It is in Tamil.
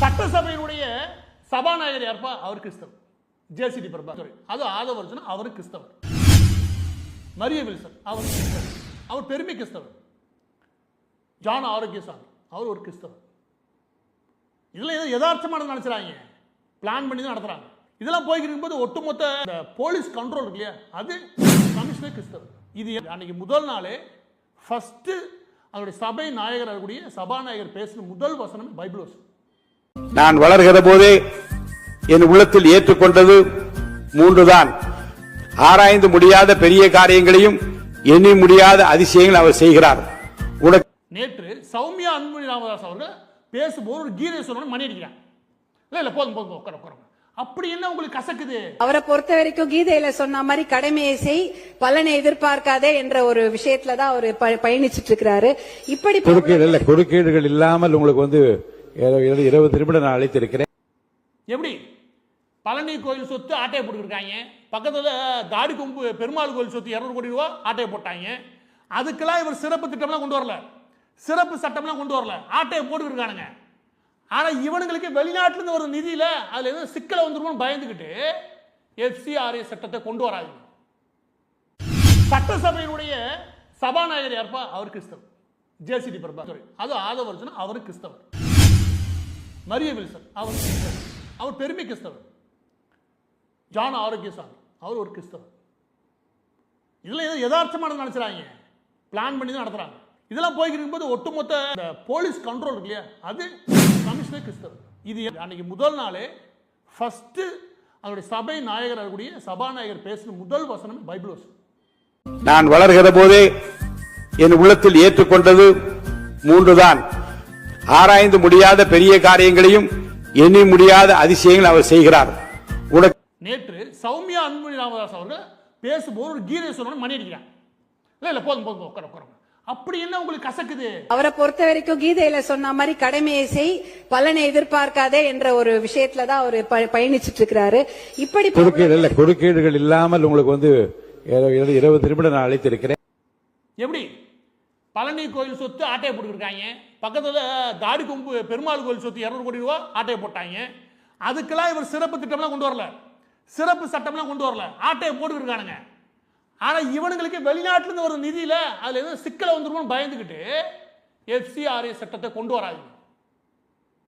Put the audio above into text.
சட்டசபையினுடைய சபாநாயகர் யார்ப்பா? அவர் கிறிஸ்தவர். ஜேசிடி பிரபாகர். அது ஆதவர்ஜன், அவர் கிறிஸ்தவர். மரிய வில்சன், அவர் கிறிஸ்தவர். அவர் பெருமை கிறிஸ்தவர். ஜான் ஆரோக்கியசாமி, அவர் ஒரு கிறிஸ்தவர். இதுல ஏதோ யதார்த்தமான நினைச்சாங்க, பிளான் பண்ணி தான் நடத்துறாங்க. இதெல்லாம் போய்கிட்டு இருக்கும்போது ஒட்டுமொத்த போலீஸ் கண்ட்ரோல் இருக்கு இல்லையா, அது கமிஷனர் கிறிஸ்தவர். இது அன்னைக்கு முதல் நாளே ஃபர்ஸ்ட் அவருடைய சபை நாயகர் இருக்கக்கூடிய சபாநாயகர் பேசின முதல் வசனம் பைபிள் வசனம். நான் வளர்கிற போதே என் உள்ளத்தில் ஏற்றுக்கொண்டது மூன்றுதான். ஆராய்ந்து முடியாத பெரிய காரியங்களையும் எண்ணி முடியாத அதிசயங்கள் அவர் செய்கிறார். நேற்று சௌமியா அன்புமணி ராமதாஸ் அவர்கள் பேசும்போது ஒரு கீதை சொன்ன மணி அடிக்கிறாங்க. இல்ல போதும் போதும் உட்கார உட்கார. அப்படி என்ன உங்களுக்கு கசக்குது? அவரை பொறுத்த வரைக்கும் கீதையில சொன்ன மாதிரி கடமையை செய், பலனை எதிர்பார்க்காதே என்ற ஒரு விஷயத்துல தான் அவர் பயணிச்சிட்டு இருக்கிறாரு. இப்படி குறுக்கீடுகள் இல்லாமல் உங்களுக்கு 20 நிமிடம் நான் அழைத்திருக்கிறேன். எப்படி பழனி கோயில் சொத்து ஆட்டையை போட்டுருக்காங்க, பக்கத்துல தாடி கொம்பு பெருமாள் கோயில் சொத்து 200 கோடி ரூபாய் ஆட்டையை போட்டாங்க. அதுக்கெல்லாம் இவர் சிறப்பு திட்டம்லாம் கொண்டு வரல, சிறப்பு சட்டம்லாம் கொண்டு வரல, ஆட்டையை போட்டுருக்கானுங்க. ஆனா இவனுங்களுக்கு வெளிநாட்டுல இருந்து ஒரு நிதியில அதுல ஏதோ சிக்கலை வந்துருமோன்னு பயந்துகிட்டு FCRA சட்டத்தை கொண்டு வராது. சட்டசபையினுடைய சபாநாயகர் யார்ப்பா? அவர் கிறிஸ்தவர். ஜேசிடி பிரபாகர். அது ஆதவர்ஜன், அவர் கிறிஸ்தவர். மரிய வில்சன், அவர் கிறிஸ்தவர். அவர் பெருமை கிறிஸ்தவர். ஜான் ஆரோக்கியசாமி, அவர் ஒரு கிறிஸ்தவர். இதுல ஏதோ யதார்த்தமான நினைச்சாங்க, பிளான் பண்ணி தான் நடத்துறாங்க. இதெல்லாம் போய்கிட்டு இருக்கும்போது ஒட்டுமொத்த போலீஸ் கண்ட்ரோல் இருக்கு இல்லையா, அது கமிஷனர் கிறிஸ்தவர். இது அன்னைக்கு முதல் நாளே ஃபர்ஸ்ட் அவருடைய சபை நாயகர் இருக்கக்கூடிய சபாநாயகர் பேசின முதல் வசனம் பைபிள் வசனம். நான் வளர்கிற போதே என் உள்ளத்தில் ஏற்றுக்கொண்டது மூன்றுதான். ஆராய்ந்து முடியாத பெரிய காரியங்களையும் எண்ணி முடியாத அதிசயங்கள் அவர் செய்கிறார். நேற்று சௌமியா அன்புமணி ராமதாஸ் அவர்கள் பேசும்போது ஒரு கீதை சொன்ன மணி அடிக்கிறாங்க. இல்ல போதும் போதும் உட்கார உட்கார. அப்படி என்ன உங்களுக்கு கசக்குது? அவரை பொறுத்த வரைக்கும் கீதையில சொன்ன மாதிரி கடமையை செய், பலனை எதிர்பார்க்காதே என்ற ஒரு விஷயத்துல தான் அவர் பயணிச்சிட்டு இருக்கிறாரு. இப்படி குறுக்கீடுகள் இல்லாமல் உங்களுக்கு 20 நிமிடம் நான் அழைத்திருக்கிறேன். எப்படி பழனி கோயில் சொத்து ஆட்டையை போட்டுருக்காங்க, பக்கத்துல தாடி கொம்பு பெருமாள் கோயில் சொத்து 200 கோடி ரூபாய் ஆட்டையை போட்டாங்க. அதுக்கெல்லாம் இவர் சிறப்பு திட்டம்லாம் கொண்டு வரல, சிறப்பு சட்டம்லாம் கொண்டு வரல, ஆட்டையை போட்டுருக்கானுங்க. ஆனா இவனுங்களுக்கு வெளிநாட்டுல இருந்து ஒரு நிதியில அதுல ஏதோ சிக்கலை வந்துருமோன்னு பயந்துகிட்டு FCRA சட்டத்தை கொண்டு வராது.